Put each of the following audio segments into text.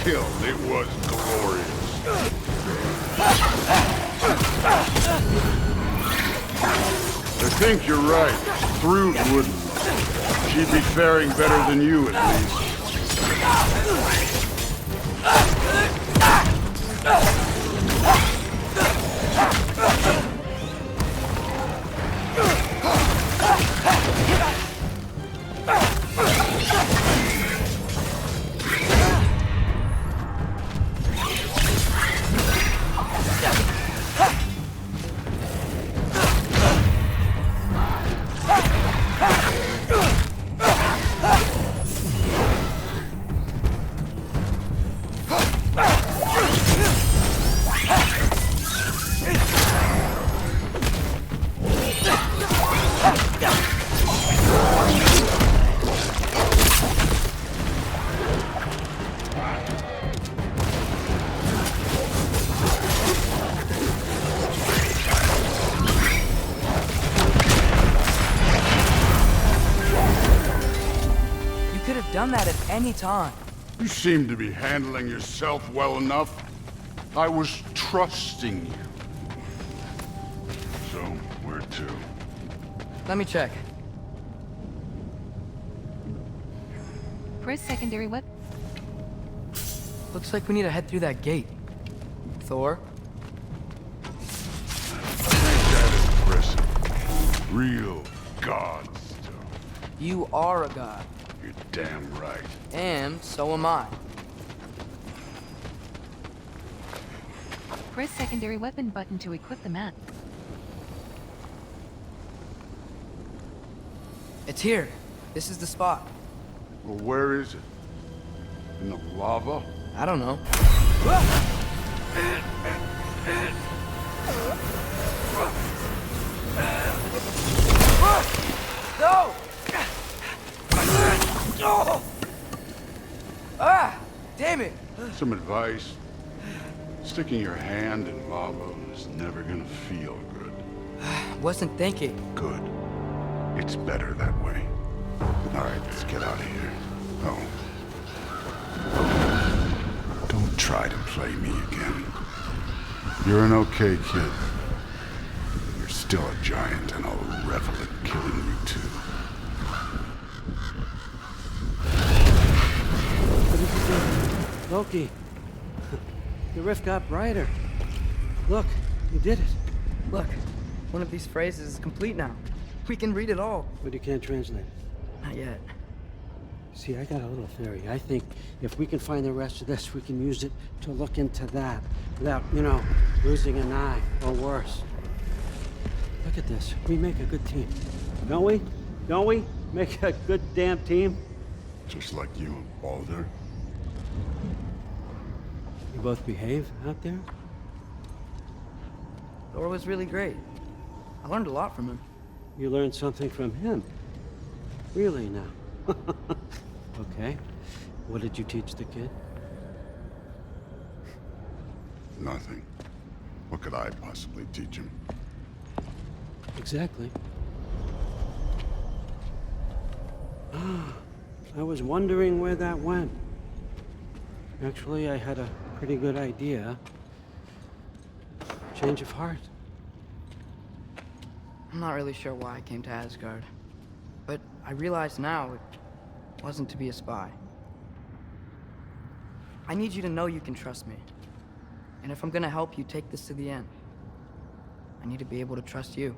killed, it was glorious. I think you're right. Thrud wouldn't. She'd be faring better than you, at least. Done that at any time. You seem to be handling yourself well enough. I was trusting you. So, where to? Let me check. Press secondary weapon. Looks like we need to head through that gate. Thor? That is impressive. Real god stuff. You are a god. You're damn right. And so am I. Press secondary weapon button to equip the map. It's here. This is the spot. Well, where is it? In the lava? I don't know. No! Ah! Damn it! Some advice. Sticking your hand in lava is never gonna feel good. Wasn't thinking. Good. It's better that way. All right, let's get out of here. Oh. Don't try to play me again. You're an okay kid. You're still a giant, and I'll revel in killing you too. What did you do? Loki, the rift got brighter. Look, you did it. Look, one of these phrases is complete now. We can read it all. But you can't translate it. Not yet. See, I got a little theory. I think if we can find the rest of this, we can use it to look into that without, losing an eye or worse. Look at this. We make a good team. Don't we? Don't we? Make a good damn team? Just like you and Baldur. You both behave out there? Thor was really great. I learned a lot from him. You learned something from him. Really now? Okay. What did you teach the kid? Nothing. What could I possibly teach him? Exactly. I was wondering where that went. Actually, I had a pretty good idea. Change of heart. I'm not really sure why I came to Asgard. But I realize now it wasn't to be a spy. I need you to know you can trust me. And if I'm gonna help you take this to the end, I need to be able to trust you.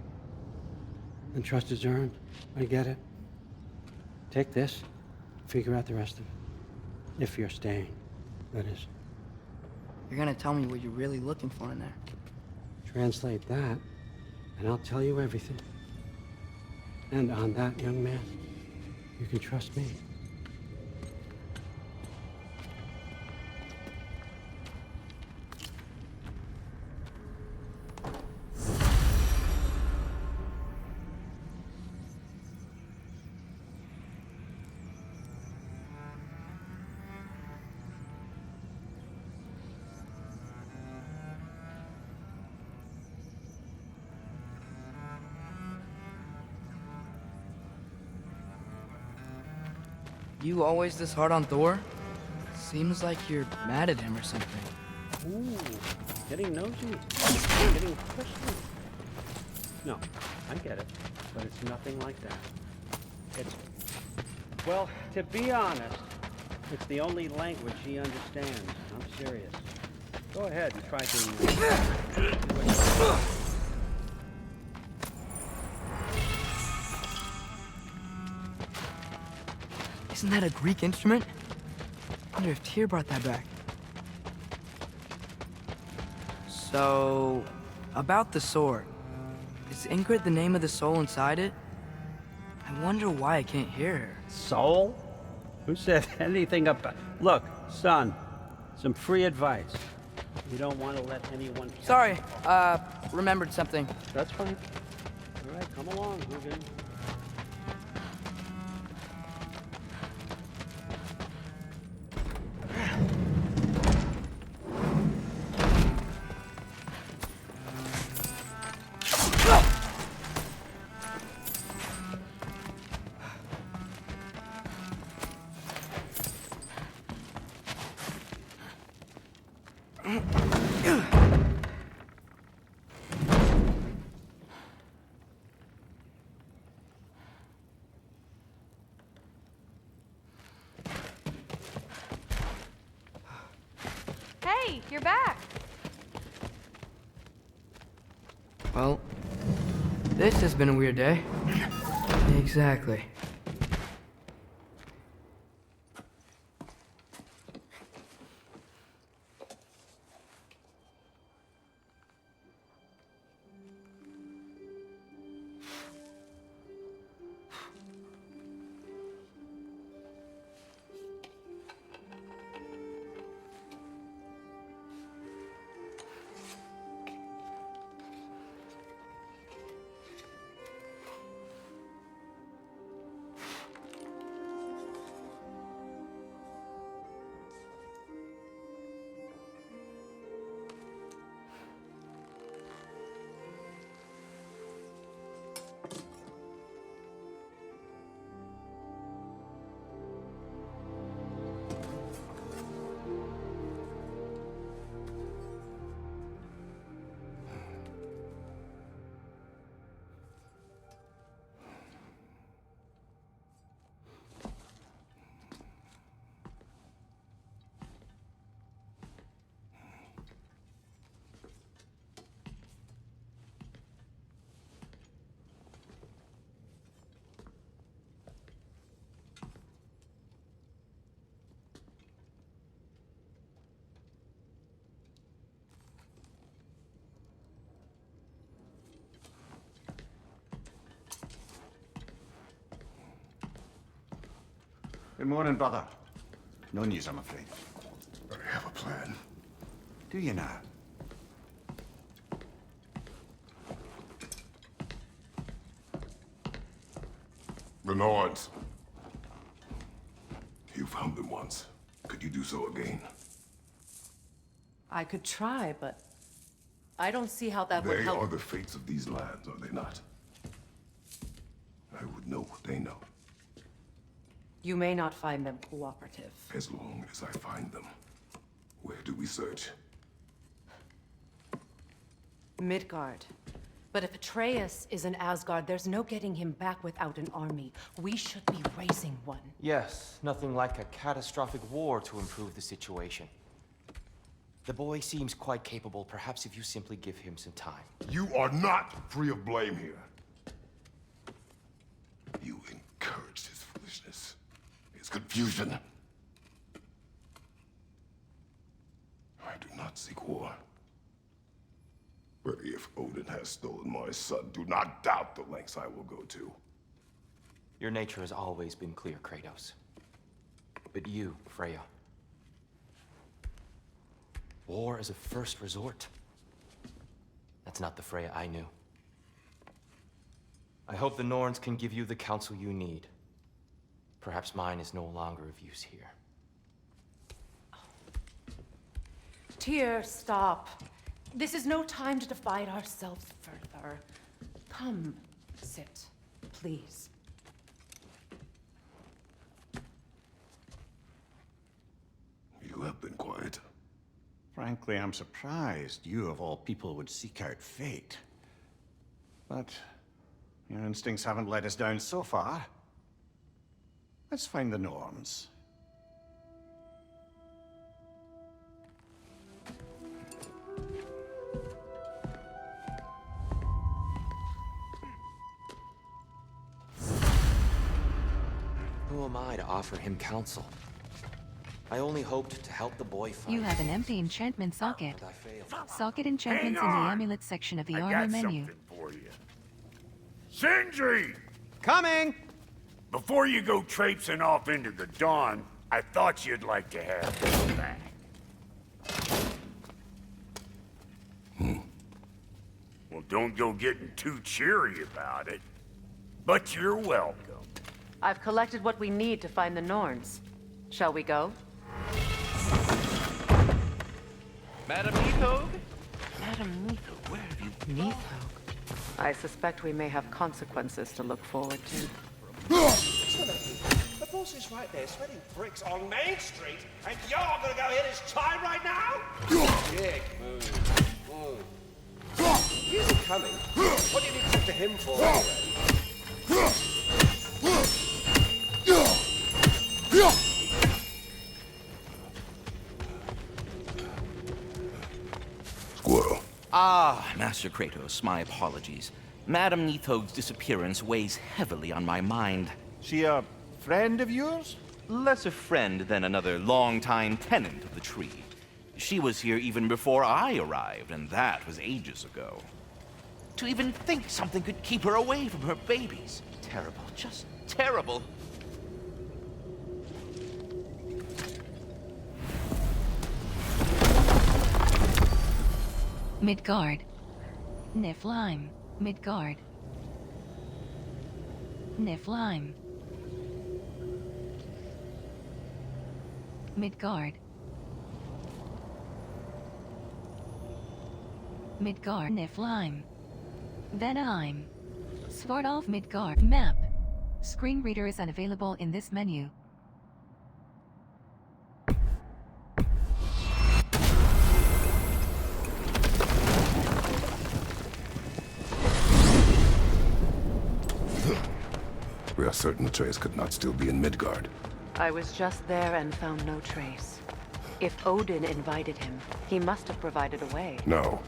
And trust is earned. I get it. Take this, figure out the rest of it. If you're staying, that is. You're gonna tell me what you're really looking for in there. Translate that, and I'll tell you everything. And on that, young man, you can trust me. You always this hard on Thor? Seems like you're mad at him or something. Ooh, getting nosy. Getting personal. No, I get it, but it's nothing like that. It's, well, to be honest, it's the only language he understands. I'm serious. Go ahead and try to... Isn't that a Greek instrument? I wonder if Tyr brought that back. So, about the sword. Is Ingrid the name of the soul inside it? I wonder why I can't hear her. Soul? Who said anything about... Look, son, some free advice. You don't want to let anyone... Sorry, remembered something. That's fine. All right, come along, Hugin. Hey, you're back. Well, this has been a weird day. Exactly. Good morning, brother. No news, I'm afraid. I have a plan. Do you now? The Nords. You found them once. Could you do so again? I could try, but I don't see how that would They help. are the fates of these lands, are they not? I would know what they know, You may not find them cooperative. as long as I find them. Where do we search? Midgard. But if Atreus is in Asgard, there's no getting him back without an army. We should be raising one. Yes, nothing like a catastrophic war to improve the situation. The boy seems quite capable, perhaps if you simply give him some time. You are not free of blame here. You encouraged his foolishness, his confusion. I do not seek war. But if Odin has stolen my son, do not doubt the lengths I will go to. Your nature has always been clear, Kratos. But you, Freya. War as a first resort. That's not the Freya I knew. I hope the Norns can give you the counsel you need. Perhaps mine is no longer of use here. Tyr, stop. This is no time to divide ourselves further. Come, sit, please. You Frankly, I'm surprised you of all people would seek out fate. But your instincts haven't let us down so far. Let's find the norms. Who am I to offer him counsel? I only hoped to help the boy find... You have an empty enchantment socket. But I failed. Socket enchantments in the amulet section of the armor menu. For you. Sindri! Coming! Before you go traipsing off into the dawn, I thought you'd like to have this back. Well, don't go getting too cheery about it. But you're welcome. I've collected what we need to find the Norns. Shall we go? Madam Neathog? Madam Neathog, where have you been? Neathog. I suspect we may have consequences to look forward to. The boss is right there, sweating bricks on Main Street, and you're gonna go hit his chime right now? Dick move. He isn't coming. What do you need to talk to him for, anyway? Squirrel. Ah, Master Kratos, my apologies. Madam Neathog's disappearance weighs heavily on my mind. She a friend of yours? Less a friend than another longtime tenant of the tree. She was here even before I arrived, and that was ages ago. To even think something could keep her away from her babies. Terrible, just terrible. Midgard. Niflheim. Midgard. Niflheim. Midgard. Midgard. Niflheim. Venheim. Svardolf Midgard. Map. Screen reader is unavailable in this menu. We are certain Atreus could not still be in Midgard. I was just there and found no trace. If Odin invited him, he must have provided a way. No,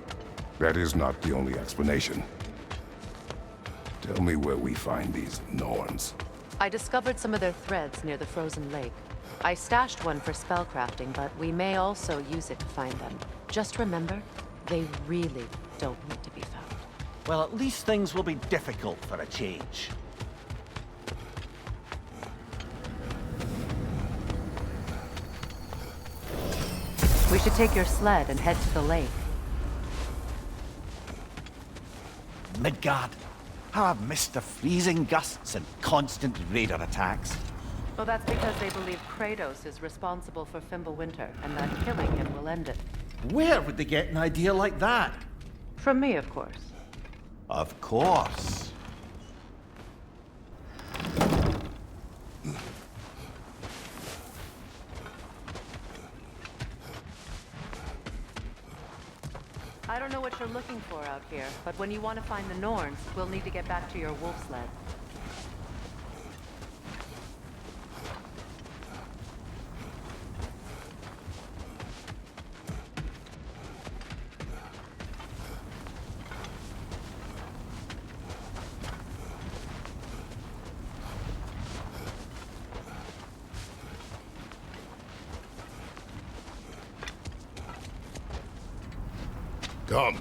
that is not the only explanation. Tell me where we find these Norns. I discovered some of their threads near the frozen lake. I stashed one for spellcrafting, but we may also use it to find them. Just remember, they really don't need to be found. Well, at least things will be difficult for a change. We should take your sled and head to the lake. Midgard. How I've missed the freezing gusts and constant raider attacks. Well, that's because they believe Kratos is responsible for Fimbulwinter, and that killing him will end it. Where would they get an idea like that? From me, of course. Of course. I don't know what you're looking for out here, but when you want to find the Norns, we'll need to get back to your wolf sled. Come.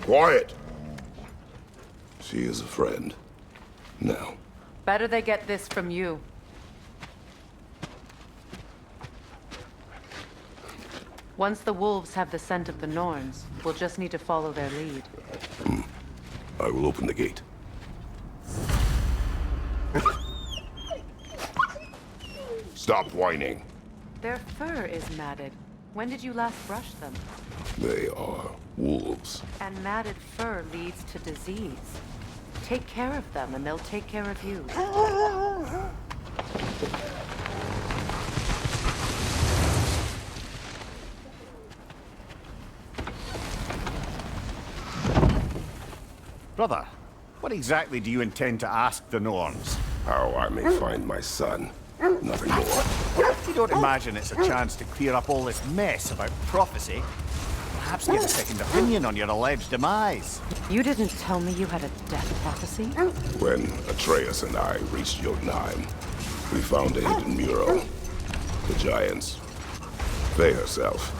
Quiet. She is a friend. Now. Better they get this from you. Once the wolves have the scent of the Norns, we'll just need to follow their lead. I will open the gate. Stop whining. Their fur is matted. When did you last brush them? They are wolves. And matted fur leads to disease. Take care of them and they'll take care of you. Brother, what exactly do you intend to ask the Norns? How I may find my son. Nothing more. You don't imagine it's a chance to clear up all this mess about prophecy? Perhaps get a second opinion on your alleged demise. You didn't tell me you had a death prophecy? When Atreus and I reached Jotunheim, we found a hidden mural. The giants, they herself,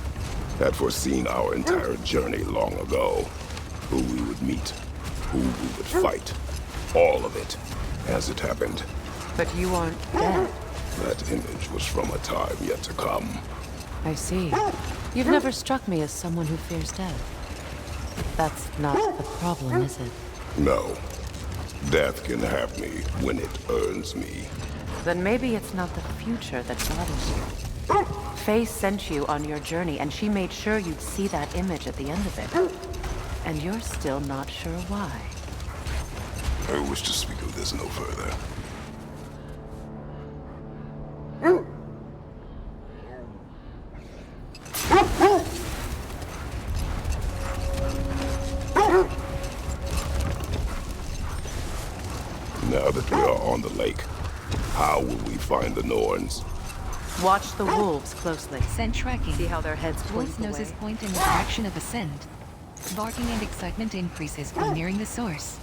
had foreseen our entire journey long ago. Who we would meet, who we would fight. All of it, as it happened. But you aren't dead. That image was from a time yet to come. I see. You've never struck me as someone who fears death. That's not the problem, is it? No. Death can have me when it earns me. Then maybe it's not the future that bothers you. Faye sent you on your journey, and she made sure you'd see that image at the end of it. And you're still not sure why. I wish to speak of this no further. Now that we are on the lake, how will we find the Norns? Watch the wolves closely. Scent tracking. See how their heads point Wolves' the noses way. point in the direction of the scent. Barking and excitement increases when nearing the source.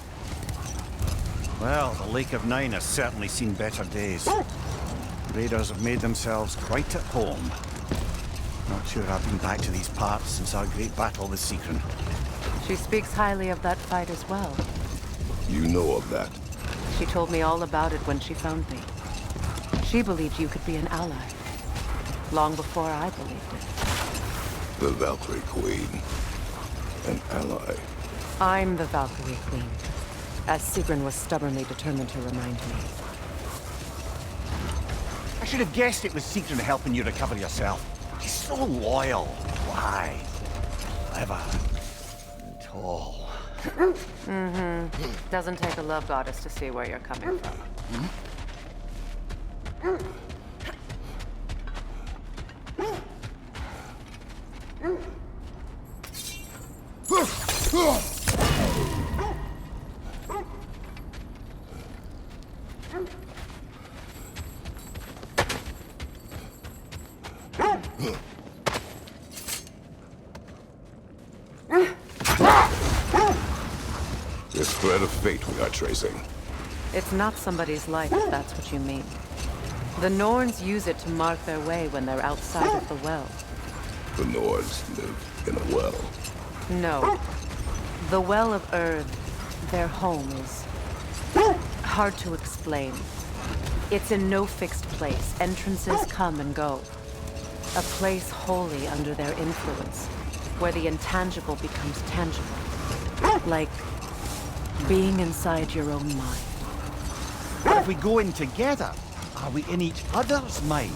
Well, the Lake of Nine has certainly seen better days. Raiders have made themselves quite at home. Not sure I've been back to these parts since our great battle with Sigrun. She speaks highly of that fight as well. You know of that? She told me all about it when she found me. She believed you could be an ally. Long before I believed it. The Valkyrie Queen. An ally. I'm the Valkyrie Queen, as Sigrun was stubbornly determined to remind me. I should have guessed it was Sigrun helping you recover yourself. She's so loyal. Why? Clever. And tall. Doesn't take a love goddess to see where you're coming from. This thread of fate we are tracing. It's not somebody's life, if that's what you mean. The Norns use it to mark their way when they're outside of the well. The Nords live in a well. No. The Well of Earth, their home, is hard to explain. It's in no fixed place. Entrances come and go. A place wholly under their influence, where the intangible becomes tangible. Like being inside your own mind. But if we go in together, are we in each other's mind?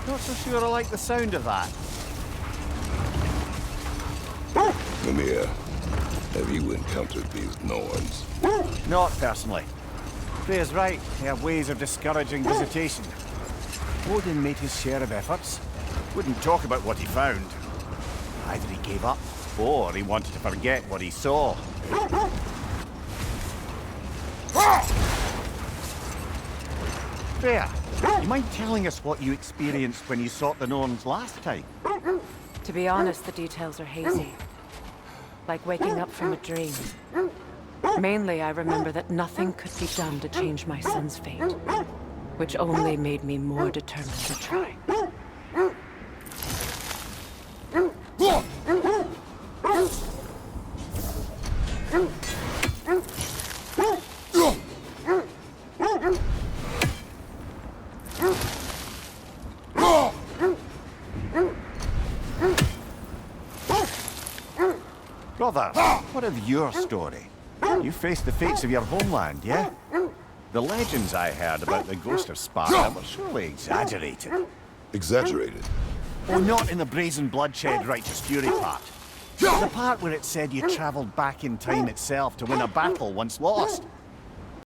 Not so sure I like the sound of that. Mimir, have you encountered these Norns? Not personally. Freya's right. They have ways of discouraging visitation. Odin made his share of efforts. Wouldn't talk about what he found. Either he gave up, or he wanted to forget what he saw. Freya, you mind telling us what you experienced when you sought the Norns last time? To be honest, the details are hazy. Like waking up from a dream. Mainly, I remember that nothing could be done to change my son's fate. Which only made me more determined to try. Brother, what of your story? You faced the fates of your homeland, yeah? The legends I heard about the ghost of Sparta were surely exaggerated. Exaggerated? Oh, not in the brazen bloodshed righteous fury part. The part where it said you travelled back in time itself to win a battle once lost.